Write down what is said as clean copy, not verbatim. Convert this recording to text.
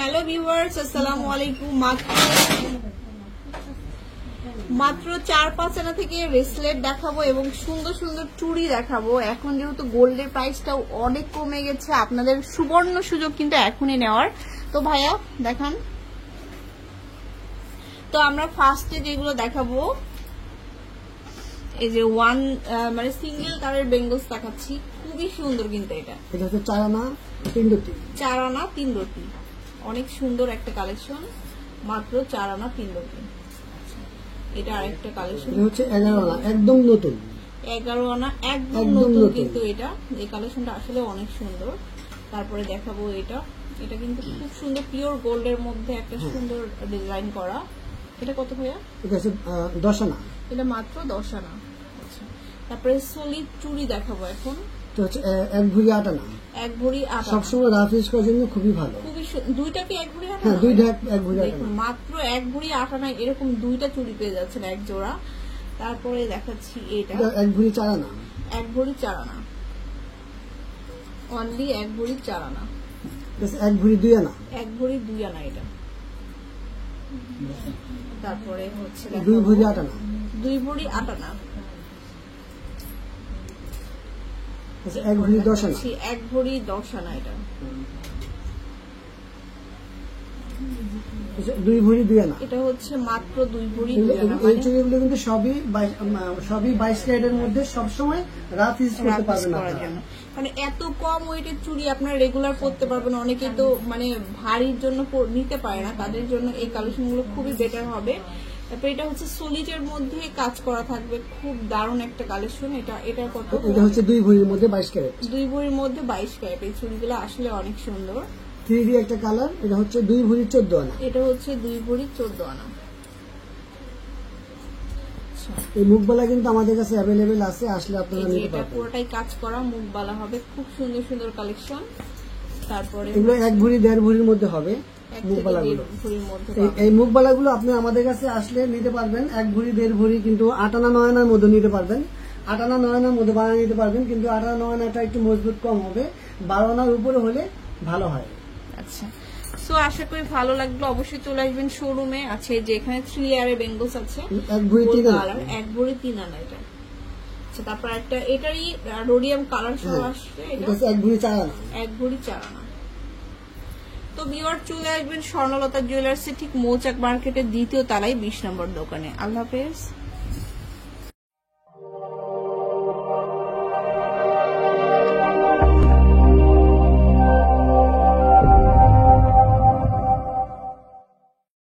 Hello viewers, আসসালামু আলাইকুম। মাত্র 4-5 আনা থেকে ব্রেসলেট দেখাবো এবং সুন্দর সুন্দর চুড়ি দেখাবো। এখন যেহেতু গোল্ডের প্রাইসটাও অনেক কমে গেছে, আপনাদের সুবর্ণ সুযোগ কিন্তু এখনই নেওয়ার। তো ভাইয়া দেখান। তো আমরা ফার্স্টে যেগুলো দেখাবো, এই যে ওয়ান মানে সিঙ্গেল কালার বেঙ্গলস দেখাচ্ছি, খুবই সুন্দর। কিন্তু এটা হচ্ছে 4 আনা 3 রুটি, 4 আনা 3 রুটি, অনেক সুন্দর একটা কালেকশন। মাত্র 4 আনা 3 রুটি। এটা আরেকটা কালেকশন, এটা হচ্ছে 11 আনা একদম নতুন, 11 আনা একদম নতুন। কিন্তু এটা এই কালেকশনটা আসলে অনেক সুন্দর। তারপরে দেখাবো এটা, এটা কিন্তু খুব সুন্দর পিওর গোল্ডের মধ্যে একটা সুন্দর ডিজাইন করা। এটা কত ভাইয়া? এটা হচ্ছে 10 আনা, এটা মাত্র 10 আনা। আচ্ছা, তারপরে সলিড চুড়ি দেখাবো এখন। এটা হচ্ছে 1 ভরি 8 আনা, 1 ভরি 8 আনা, সবসময় রাফ ইউজ করার জন্য খুবই ভালো। খুবই দুইটা কি 1 ভরি 8 আনা? হ্যাঁ, দুইটা 1 ভরি 8 দেখুন, আনা, মাত্র 1 ভরি 8 আনা এরকম দুইটা চুড়ি পেয়ে যাচ্ছেন এক জোড়া। তারপরে দেখাচ্ছি এটা 1 ভরি 4 আনা, 1 ভরি 4 আনা, অনলি 1 ভরি 4 আনা। এটা 1 ভরি 2 আনা, 1 ভরি 2 আনা এটা। তারপরে হচ্ছে 2 ভরি 8 আনা, 2 ভরি 8 আনা, 1 ভরি 10 আনা, 1 ভরি 10 আনা এটা। 2 ভরি 2 আনা। এটা হচ্ছে মাত্র 2 ভরি 2 আনা। এই চুড়িগুলো কিন্তু সবই 22 ক্যারেটের মধ্যে, সবসময় রাফ ইউজ করতে পারবেন আপনারা। মানে এত কম ওয়েটের চুড়ি আপনারা রেগুলার পরতে পারবেন। অনেকে তো মানে ভারীর জন্য নিতে পারে না, তাদের জন্য এই কালেকশন গুলো খুবই বেটার হবে। তারপর এটা হচ্ছে সলিডের মধ্যে কাজ করা থাকবে, খুব দারুণ একটা কালেকশন। এটা কত? এটা হচ্ছে 2 ভরির মধ্যে 22 ক্যারেট, 2 ভরির মধ্যে 22 ক্যারেট। এই চুড়িগুলো আসলে অনেক সুন্দর। 3D একটা কালার, এটা হচ্ছে 2 ভরি 14 আনা, এটা হচ্ছে 2 ভরি 14 আনা। এই মুখবালা কিন্তু আমাদের কাছে অ্যাভেলেবেল আছে, আসলে আপনারা নিতে এটা পারবেন। পুরোটাই কাজ করা মুখবালা হবে, খুব সুন্দর সুন্দর কালেকশন। তারপরে এগুলো 1 ভরি 1.5 ভরির মধ্যে হবে মুখবালাগুলো। এই মুখবালাগুলো আপনি আমাদের কাছে আসলে নিতে পারবেন 1 ভরি 1.5 ভরি, কিন্তু 8 আনা 9 আনার মধ্যে নিতে পারবেন। 8 আনা 9 আনার মধ্যে বানিয়ে নিতে পারবেন, কিন্তু 8 আনা 9 আনাটা একটু মজবুত কম হবে, 12 আনার উপরে হলে ভালো হয়। আচ্ছা, সো আশা করি ভালো লাগলো। অবশ্যই চলে আসবেন শোরুমে। আছে যে এখানে 3 লেয়ারের বেঙ্গলস আছে, 1 ভরি 3 আনা, 1 ভরি 3 আনা এটা। আচ্ছা, তারপর একটা এটারই রোডিয়াম কালার সহ আসছে, এটা 1 ভরি 4 আনা, 1 ভরি 4 আনা। তো ভিউয়ার চলে আসবেন স্বর্ণলতা জুয়েলার্সে, ঠিক মৌচাক মার্কেটের 2য় তলায় 20 নম্বর দোকানে। আল্লাহ হাফেজ।